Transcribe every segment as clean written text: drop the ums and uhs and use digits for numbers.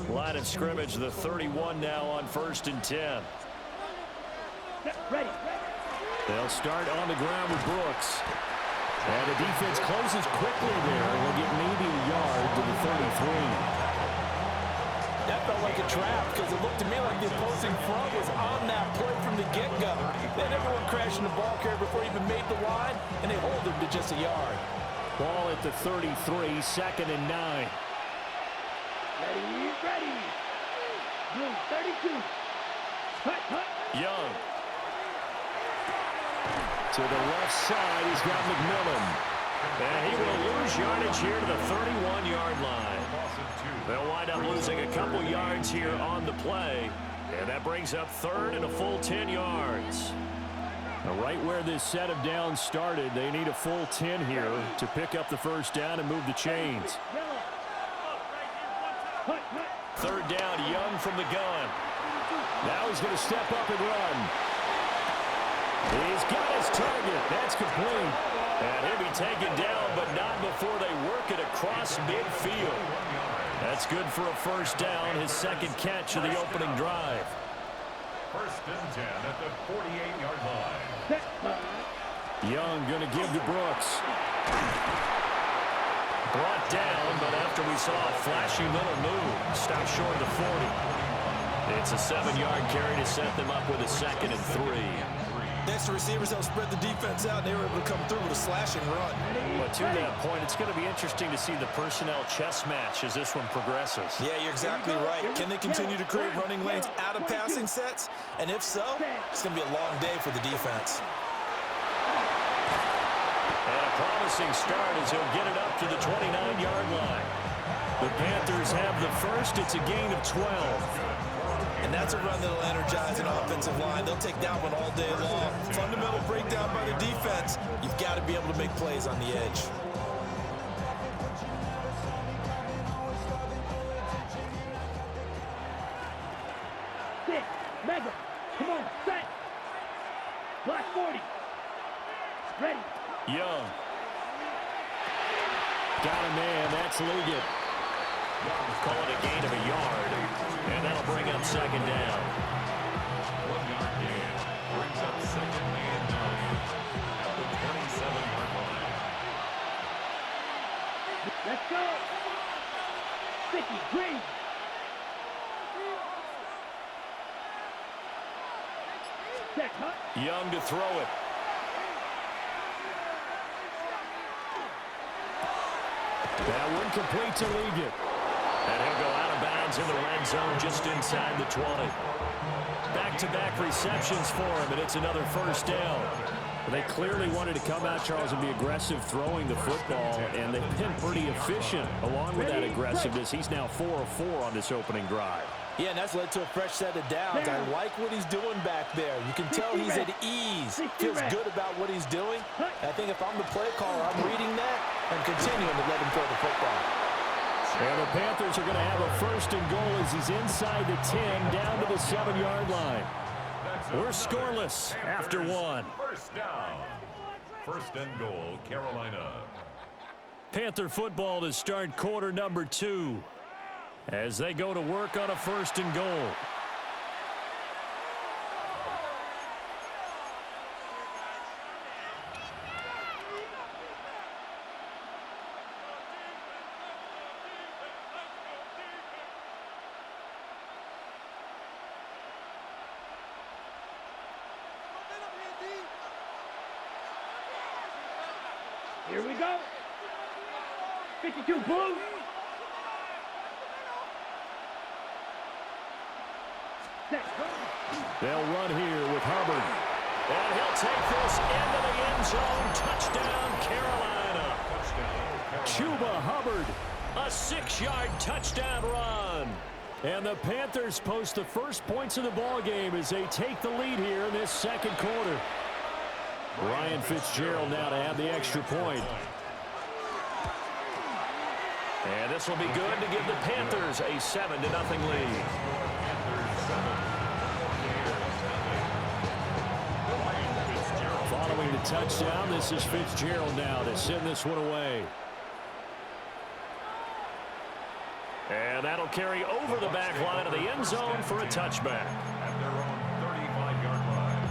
Line of scrimmage, the 31 now on 1st and 10. Ready. They'll start on the ground with Brooks. And the defense closes quickly there. We'll get maybe a yard to the 33. That felt like a trap because it looked to me like the opposing front was on that play from the get-go. They had everyone crashing the ball carrier before he even made the line, and they hold him to just a yard. Ball at the 33, 2nd and 9. Ready. Blue 32. Hut. Young. To the left side, he's got McMillan. And he will lose yardage here to the 31-yard line. They'll wind up losing a couple yards here on the play. And that brings up 3rd and a full 10 yards. Now, right where this set of downs started, they need a full 10 here to pick up the first down and move the chains. 3rd down, Young from the gun. Now he's going to step up and run. He's got his target. That's complete. And he'll be taken down, but not before they work it across midfield. That's good for a first down, his 2nd catch of the opening drive. 1st and 10 at the 48-yard line. Young going to give to Brooks. Brought down, but after we saw a flashy little move, stopped short of the 40. It's a 7-yard carry to set them up with a 2nd and 3. Next, the receivers helped spread the defense out, and they were able to come through with a slashing run. But to that point, it's going to be interesting to see the personnel chess match as this one progresses. Yeah, you're exactly right. Can they continue to create running lanes out of passing sets? And if so, it's going to be a long day for the defense. And a promising start as he'll get it up to the 29-yard line. The Panthers have the first. It's a gain of 12. And that's a run that'll energize an offensive line. They'll take that one all day long. Fundamental breakdown by the defense. You've got to be able to make plays on the edge. Six. Mega. Come on. Set. Black 40. Ready. Young. Got a man. That's Liggett. Call it a gain of a yard. And that'll bring up 2nd down. 1-yard gain brings up 2nd and 9 at the 27-yard line. Let's go. 50, green. Check, huh? Young to throw it. That one complete to Liggett. And he'll go out of bounds in the red zone just inside the 20. Back-to-back receptions for him, and it's another first down. They clearly wanted to come out, Charles, and be aggressive throwing the football, and they've been pretty efficient along with that aggressiveness. He's now 4 of 4 on this opening drive. Yeah, and that's led to a fresh set of downs. I like what he's doing back there. You can tell he's at ease. Feels good about what he's doing. I think if I'm the play caller, I'm reading that and continuing to let him throw the football. And the Panthers are going to have a 1st and goal as he's inside the 10, down to the 7-yard line. We're scoreless after 1. First down. 1st and goal, Carolina. Panther football to start quarter number 2 as they go to work on a 1st and goal. Here we go. 52 blue. They'll run here with Hubbard. And he'll take this into the end zone. Touchdown, Carolina. Chuba Hubbard, a 6-yard touchdown run. And the Panthers post the first points of the ballgame as they take the lead here in this 2nd quarter. Ryan Fitzgerald now to have the extra point. And this will be good to give the Panthers a 7-0 lead. Following the touchdown. This is Fitzgerald now to send this one away. And that'll carry over the back line of the end zone for a touchback. At their own 35-yard line.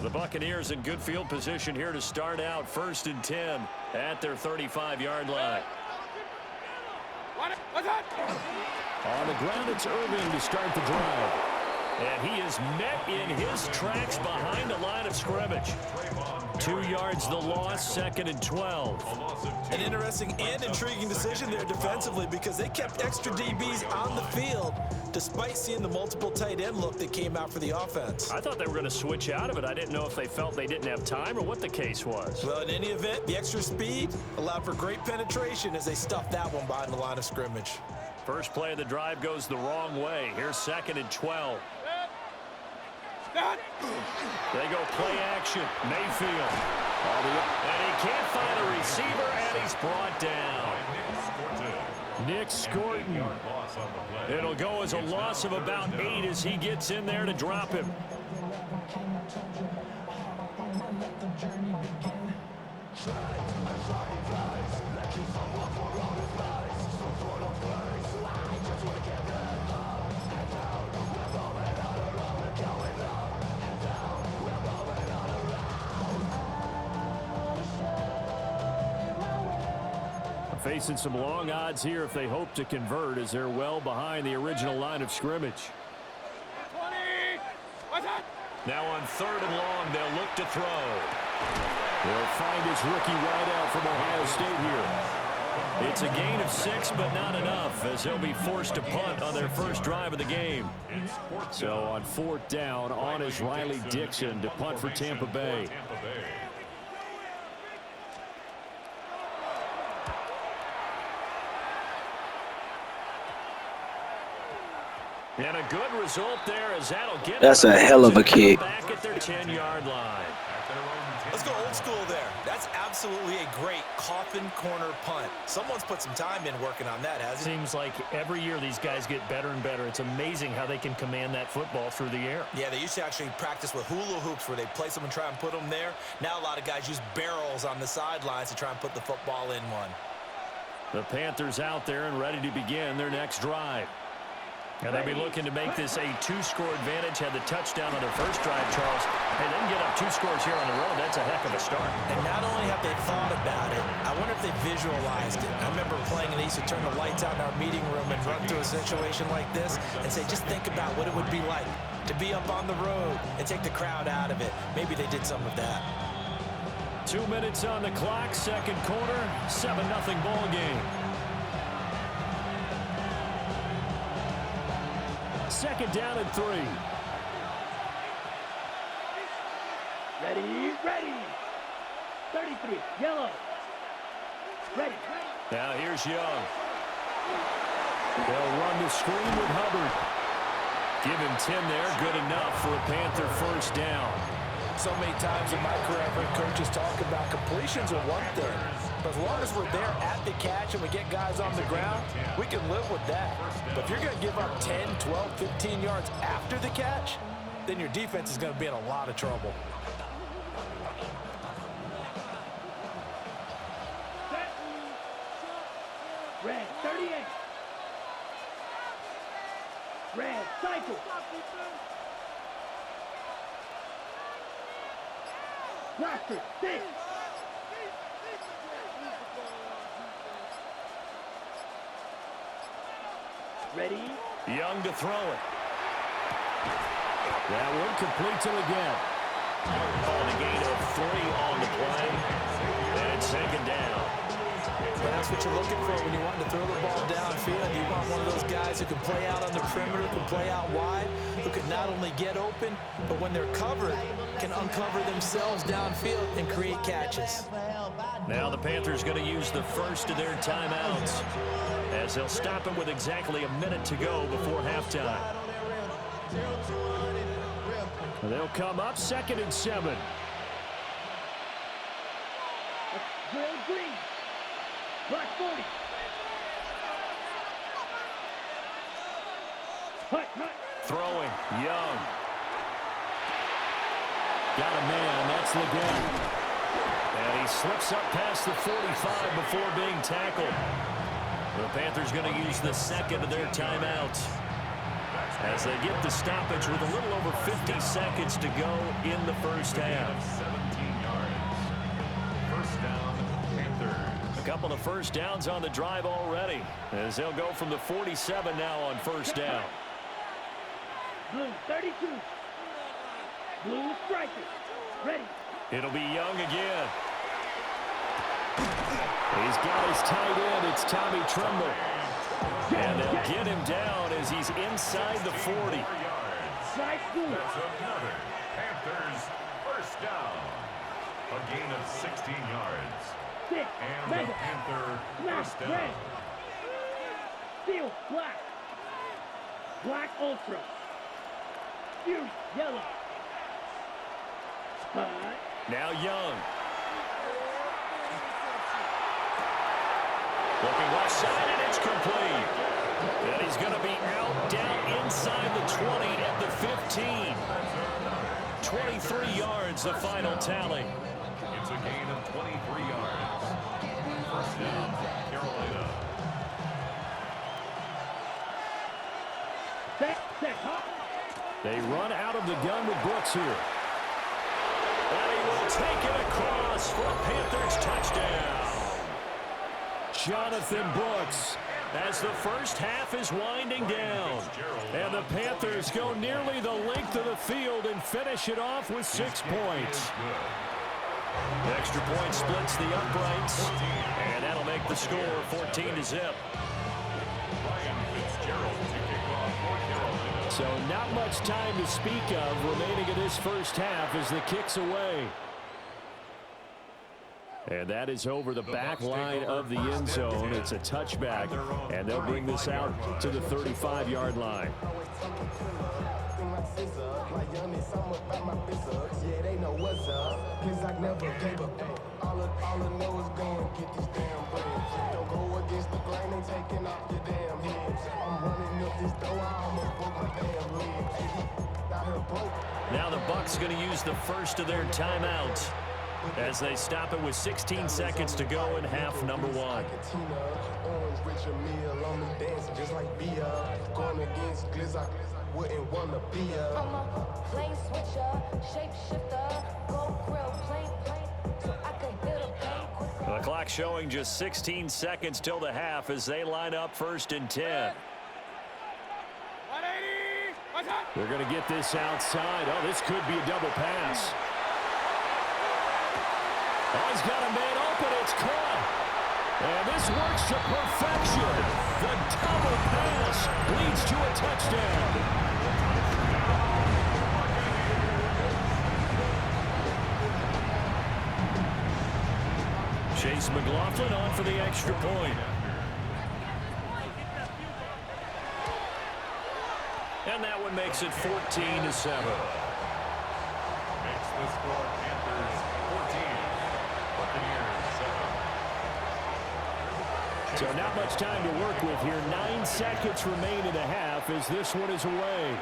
The Buccaneers in good field position here to start out 1st and 10 at their 35-yard line. On the ground, it's Irving to start the drive. And he is met in his tracks behind the line of scrimmage. 2 yards the loss, 2nd and 12. An interesting and intriguing decision there defensively because they kept extra DBs on the field despite seeing the multiple tight end look that came out for the offense. I thought they were going to switch out of it. I didn't know if they felt they didn't have time or what the case was. Well, in any event, the extra speed allowed for great penetration as they stuffed that one behind the line of scrimmage. First play of the drive goes the wrong way. Here's 2nd and 12. They go play action. Mayfield. And he can't find a receiver, and he's brought down. Nick Scorton. It'll go as a loss of about 8 as he gets in there to drop him. Facing some long odds here if they hope to convert as they're well behind the original line of scrimmage. Now on 3rd and long, they'll look to throw. They'll find his rookie wideout from Ohio State here. It's a gain of 6, but not enough as they'll be forced to punt on their first drive of the game. So on 4th down, on is Riley Dixon to punt for Tampa Bay. And a good result there as that'll get That's a hell of a kick. Back at their 10-yard line. Let's go old school there. That's absolutely a great coffin corner punt. Someone's put some time in working on that, hasn't he? Seems like every year these guys get better and better. It's amazing how they can command that football through the air. Yeah, they used to actually practice with hula hoops where they place them and try and put them there. Now a lot of guys use barrels on the sidelines to try and put the football in one. The Panthers out there and ready to begin their next drive. And they'll be looking to make this a 2-score advantage. Had the touchdown on their first drive, Charles. Hey, they can get up 2 scores here on the road. That's a heck of a start. And not only have they thought about it, I wonder if they visualized it. I remember playing and they used to turn the lights out in our meeting room and run through a situation like this and say, just think about what it would be like to be up on the road and take the crowd out of it. Maybe they did some of that. 2 minutes on the clock, 2nd quarter, 7-0 ball game. 2nd down and 3. Ready, ready. 33, yellow. Ready. Now here's Young. They'll run the screen with Hubbard. Give him 10 there, good enough for a Panther first down. So many times in my career, I've heard coaches talk about completions are one thing. But as long as we're there at the catch and we get guys on the ground, we can live with that. But if you're going to give up 10, 12, 15 yards after the catch, then your defense is going to be in a lot of trouble. Red, 38. Red, cycle. Blaster, 6. Ready? Young to throw it. That one complete to again. On the gain of 3 on the play. And 2nd down. But that's what you're looking for when you want to throw the ball downfield. You want one of those guys who can play out on the perimeter, can play out wide, who can not only get open, but when they're covered, can uncover themselves downfield and create catches. Now the Panthers going to use the first of their timeouts as they'll stop him with exactly a minute to go before halftime. They'll come up 2nd and 7. Drill green. Block 40. Hut, hut. Throwing, Young. Got a man, that's Leggett. And he slips up past the 45 before being tackled. The Panthers going to use the second of their timeouts as they get the stoppage with a little over 50 seconds to go in the first half. 17 yards. First down, Panthers. A couple of first downs on the drive already as they'll go from the 47 now on first down. Blue 32. Blue striker. Ready. It'll be Young again. He's got his tight end. It's Tommy Tremble. And they'll get him down as he's inside the 40. Side school. That's another Panthers first down. A gain of 16 yards. 6. And Mega. the Panther first Smash. down. Red. Steel. Black. Black ultra. Fury. Yellow. Hut. Now Young. Looking left side, and it's complete. And he's going to be out, down inside the 20 at the 15. 23 yards, the final tally. It's a gain of 23 yards. First down, Carolina. Set. Hop. They run out of the gun with Brooks here. And he will take it across for a Panthers touchdown. Jonathan Brooks, as the first half is winding down. And the Panthers go nearly the length of the field and finish it off with 6 points. The extra point splits the uprights, and that'll make the score 14-0. So not much time to speak of remaining in this first half as the kick's away. And that is over the back line of the end zone. It's a touchback, and they'll bring this out to the 35-yard line. Now the Bucs going to use the first of their timeouts as they stop it with 16 seconds to go in half number one. The clock showing just 16 seconds till the half as they line up first and 10. They're going to get this outside. Oh, this could be a double pass. Oh, he's got a man open. It's caught. And this works to perfection. The double pass leads to a touchdown. Chase McLaughlin on for the extra point. And that one makes it 14-7. Makes the score Panthers 14. Buccaneers 7. So not much time to work with here. 9 seconds remain in the half as this one is away.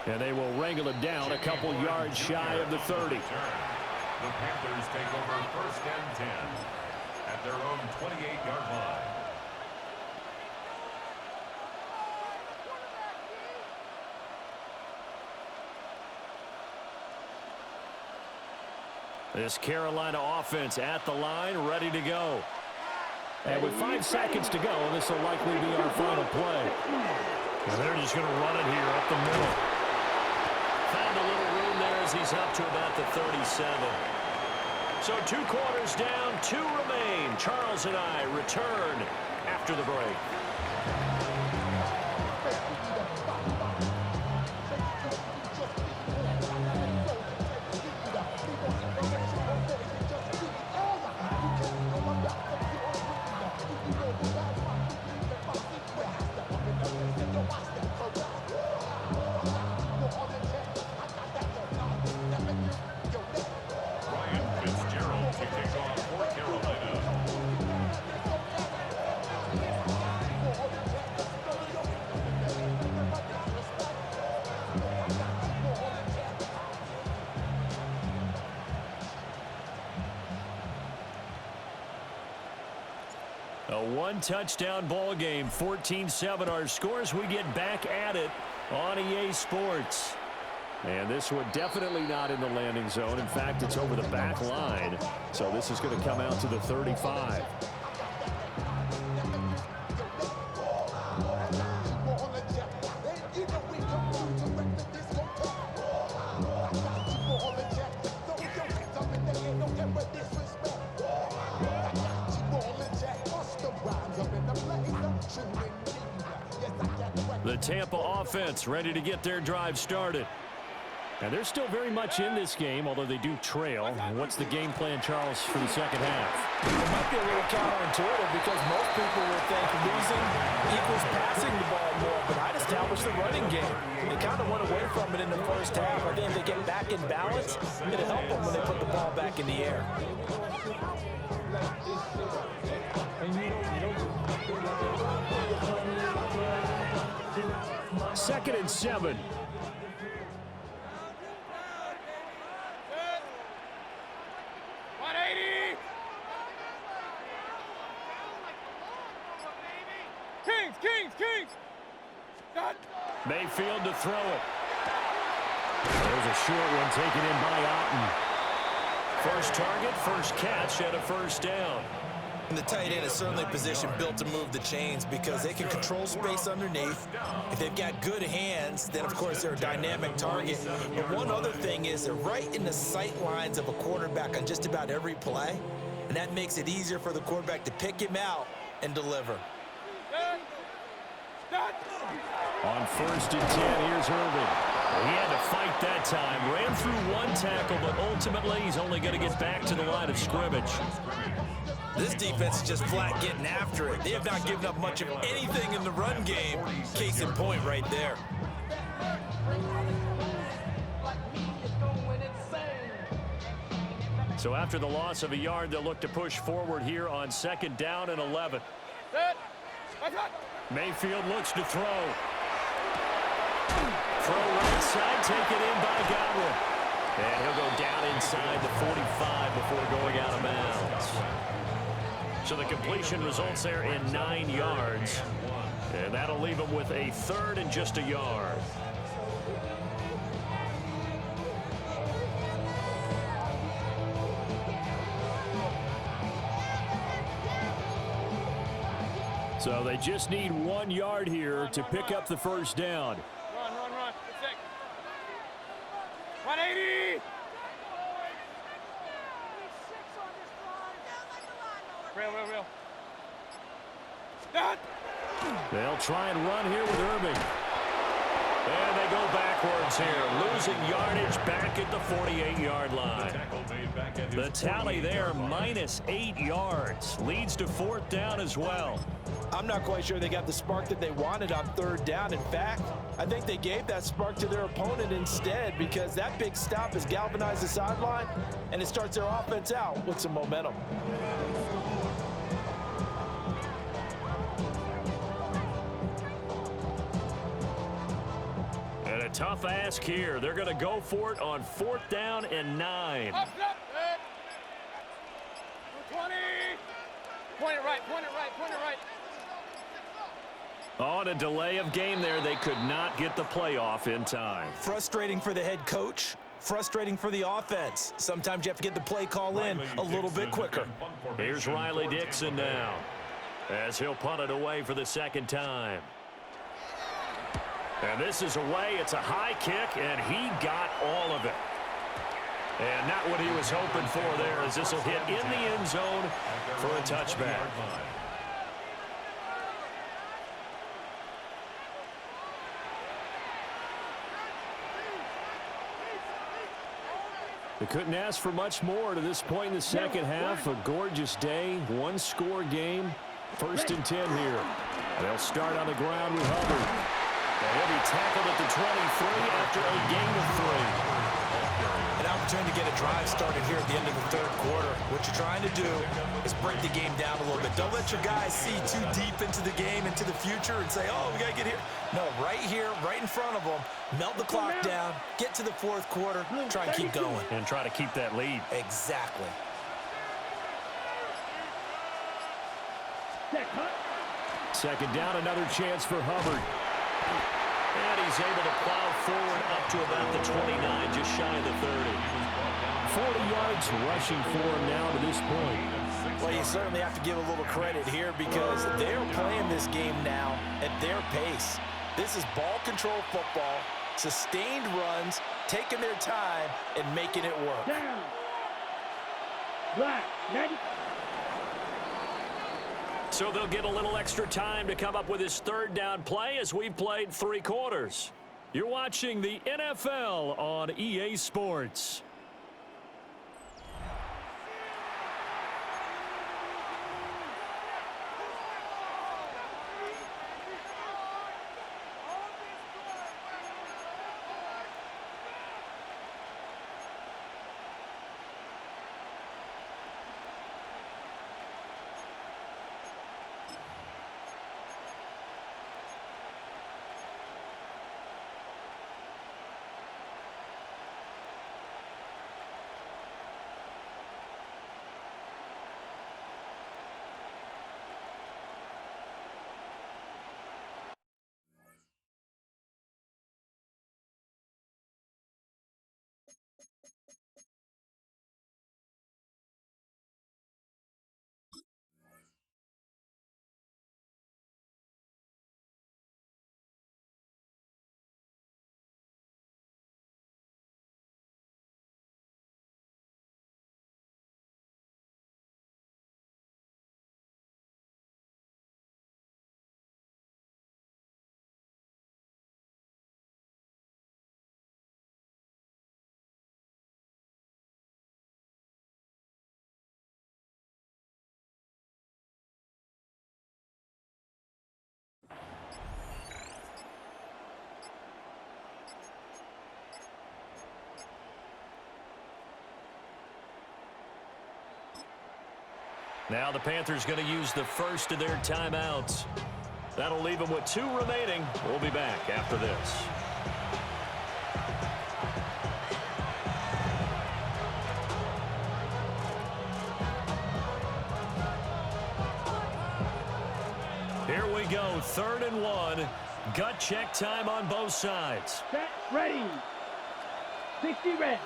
And they will wrangle it down a couple yards shy of the 30. The Panthers take over first and 10 at their own 28-yard line. This Carolina offense at the line, ready to go. And with 5 seconds to go, this will likely be our final play. And they're just going to run it here up the middle. Found a little room there as he's up to about the 37. So 2 quarters down, 2 remain. Charles and I return after the break. A one-touchdown ball game, 14-7 our scores. We get back at it on EA Sports. And this one definitely not in the landing zone. In fact, it's over the back line. So this is going to come out to the 35. The Tampa offense ready to get their drive started. And they're still very much in this game, although they do trail. What's the game plan, Charles, for the second half? It might be a little counterintuitive because most people would think losing equals passing the ball more, but I'd establish the running game. They kind of went away from it in the first half. I think if they get back in balance, it'll help them when they put the ball back in the air. Second and 7. Kings! Mayfield to throw it. There's a short one taken in by Otten. First target, first catch, and a first down. And the tight end is certainly a position built to move the chains because they can control space underneath. If they've got good hands, then, of course, they're a dynamic target. But one other thing is they're right in the sight lines of a quarterback on just about every play, and that makes it easier for the quarterback to pick him out and deliver. On first and 10, here's Irving. He had to fight that time. Ran through one tackle, but ultimately he's only going to get back to the line of scrimmage. This defense is just flat getting after it. They have not given up much of anything in the run game. Case in point right there. So after the loss of a yard, they'll look to push forward here on second down and 11. Mayfield looks to throw. Throw right side, taken in by Godwin. And he'll go down inside the 45 before going out of bounds. So the completion results there in 9 yards. And that'll leave him with a third and just a yard. So they just need 1 yard here to pick up the first down. Run. 180! Real. They'll try and run here with Irving. And they go backwards here, losing yardage back at the 48-yard line. The tally there, -8 yards. Leads to fourth down as well. I'm not quite sure they got the spark that they wanted on third down. In fact, I think they gave that spark to their opponent instead because that big stop has galvanized the sideline, and it starts their offense out with some momentum. And a tough ask here. They're going to go for it on fourth down and 9. Up. 20. Point it right. On a delay of game there, they could not get the playoff in time. Frustrating for the head coach, frustrating for the offense. Sometimes you have to get the play call in a little bit quicker. Here's Riley Dixon now, as he'll punt it away for the second time. And this is away. It's a high kick, and he got all of it. And not what he was hoping for there, as this will hit in the end zone for a touchback. They couldn't ask for much more to this point in the second half. A gorgeous day, one-score game. First and 10 here. They'll start on the ground with Hubbard. And he'll be tackled at the 23 after a gain of 3. An opportunity to get a drive started here at the end of the third quarter. What you're trying to do is break the game down a little bit. Don't let your guys see too deep into the game, into the future, and say, oh, we got to get here. No, right here, right in front of them, melt the clock down, get to the fourth quarter, try and keep going. And try to keep that lead. Exactly. Set, cut. Second down, another chance for Hubbard. And he's able to plow forward up to about the 29, just shy of the 30. 40 yards rushing for him now to this point. Well, you certainly have to give a little credit here because they're playing this game now at their pace. This is ball control football, sustained runs, taking their time, and making it work. Down. Black, 90. So they'll get a little extra time to come up with his third down play as we've played 3 quarters. You're watching the NFL on EA Sports. Now the Panthers going to use the first of their timeouts. That'll leave them with 2 remaining. We'll be back after this. Here we go, 3rd and 1. Gut check time on both sides. Set, ready. 60 red.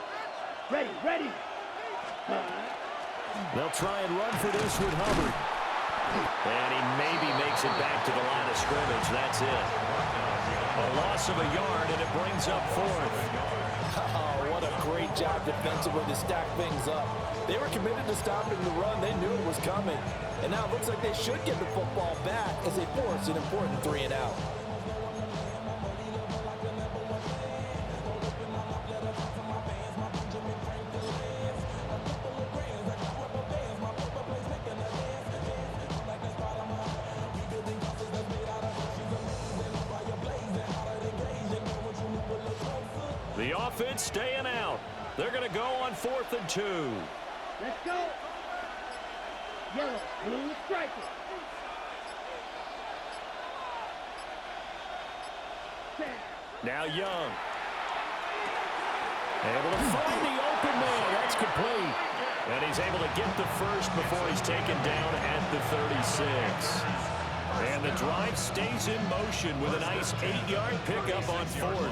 Ready, ready. They'll try and run for this with Hubbard. And he maybe makes it back to the line of scrimmage. That's it. A loss of a yard, and it brings up 4th. Oh, what a great job defensively to stack things up. They were committed to stopping the run. They knew it was coming. And now it looks like they should get the football back as they force an important 3 and out. The offense staying out. They're going to go on 4th and 2. Let's go. Yellow, blue, striker. Now Young. Able to find the open man. That's complete. And he's able to get the first before he's taken down at the 36. And the drive stays in motion with a nice 8-yard pickup on 4th.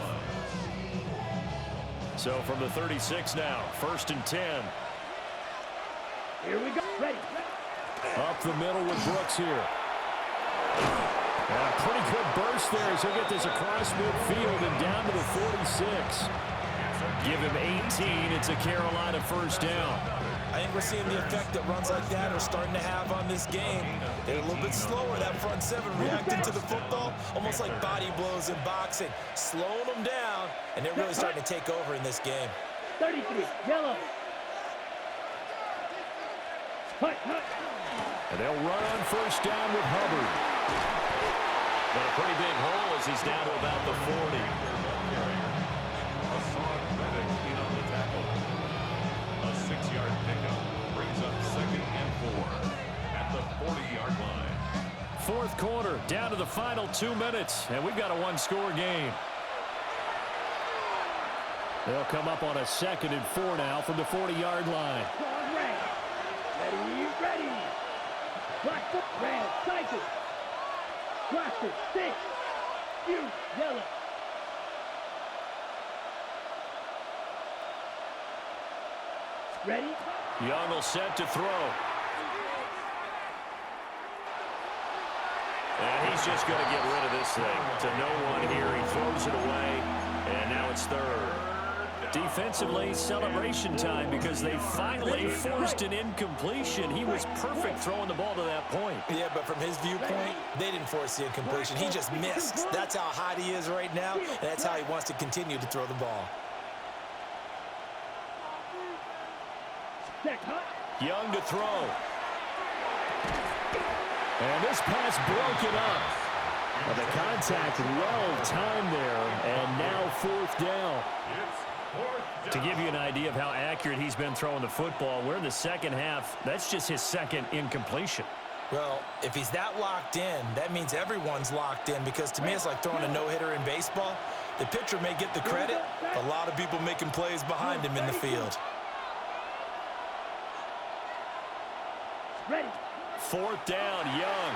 So from the 36 now, 1st and 10. Here we go. Ready. Up the middle with Brooks here. And a pretty good burst there as he'll get this across midfield and down to the 46. Give him 18. It's a Carolina first down. I think we're seeing the effect that runs like that are starting to have on this game. They're a little bit slower, that front 7 reacting to the football, almost like body blows in boxing, slowing them down, and they're really starting to take over in this game. 33, yellow. Hut, hut. And they'll run on first down with Hubbard. But a pretty big hole as he's down to about the 40. A 6-yard pickup brings up 2nd and 4 at the 40-yard line. 4th quarter, down to the final 2 minutes, and we've got a 1-score game. They'll come up on a 2nd and 4 now from the 40-yard line. Ready, ready. Black, red, cycle. Blaster, 6. You, yellow. Ready? Young will set to throw. And he's just going to get rid of this thing. To no one here. He throws it away. And now it's third. Defensively, celebration time because they finally forced an incompletion. He was perfect throwing the ball to that point. Yeah, but from his viewpoint, they didn't force the incompletion. He just missed. That's how hot he is right now, and that's how he wants to continue to throw the ball. Young to throw. And this pass broken up. Well, the contact well timed there, and now fourth down. To give you an idea of how accurate he's been throwing the football, we're in the second half. That's just his second incompletion. Well, if he's that locked in, that means everyone's locked in because to me it's like throwing a no-hitter in baseball. The pitcher may get the credit, a lot of people making plays behind him in the field. Ready. Fourth down, Young.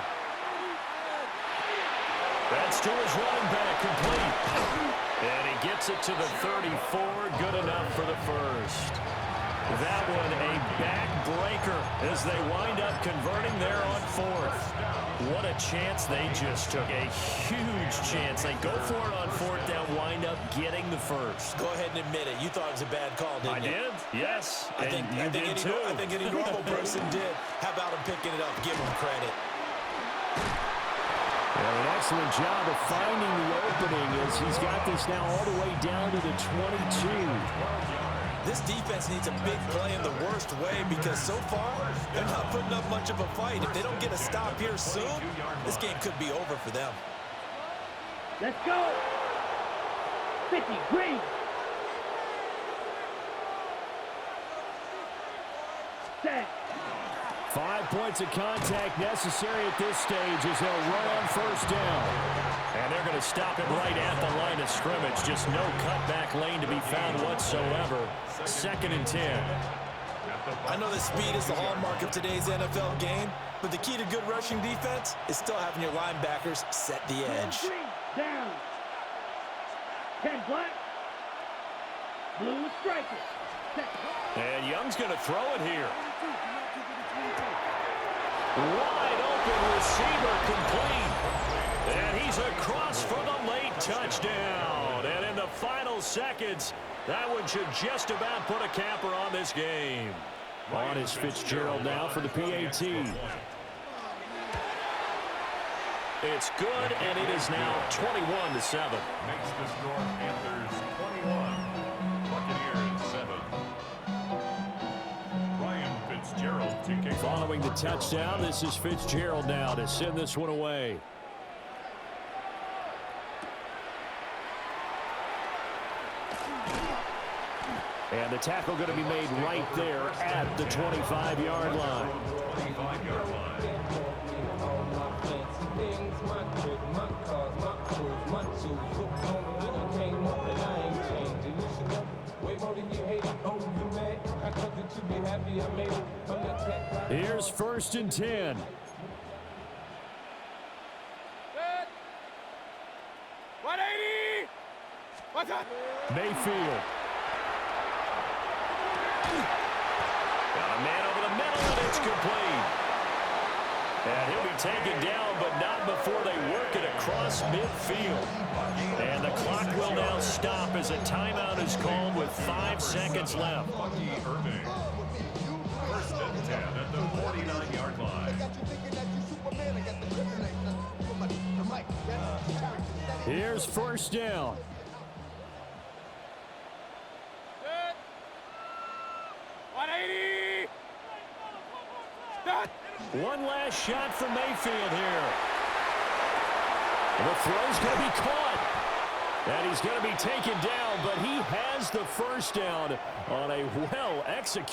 That's to his running back, complete. And he gets it to the 34, good enough for the first. That one a backbreaker as they wind up converting there on fourth. What a chance they just took, a huge chance. They go for it on fourth down, wind up getting the first. Go ahead and admit it. You thought it was a bad call, didn't you? I did, yes. I think any normal person did. How about him picking it up? Give him credit. Well, an excellent job of finding the opening as he's got this now all the way down to the 22. This defense needs a big play in the worst way because so far they're not putting up much of a fight. If they don't get a stop here soon, this game could be over for them. Let's go. 50, green. Set. 5 points of contact necessary at this stage as they'll run on first down. And they're going to stop it right at the line of scrimmage. Just no cutback lane to be found whatsoever. 2nd and 10. I know that speed is the hallmark of today's NFL game, but the key to good rushing defense is still having your linebackers set the edge. Down. 10 black. Blue striker. And Young's going to throw it here. Wide open receiver, complete. And he's across for the late touchdown. And in the final seconds, that one should just about put a capper on this game. On is Fitzgerald now for the PAT. It's good, and it is now 21-7. Makes the score Panthers 21, Buccaneers 7. Ryan Fitzgerald to kick. Following the touchdown, this is Fitzgerald now to send this one away. And the tackle going to be made right there at the 25-yard line. 25-yard line. Here's 1st and 10. Good. 180. What's up? Mayfield. Got a man over the middle, and it's complete. And he'll be taken down, but not before they work it across midfield. And the clock will now stop as a timeout is called with 5 seconds left. Bucky Irving. 1st and 10 at the 49-yard line. Here's 1st down. Good. 180. Done. One last shot for Mayfield here. The throw's going to be caught. And he's going to be taken down, but he has the 1st down on a well-executed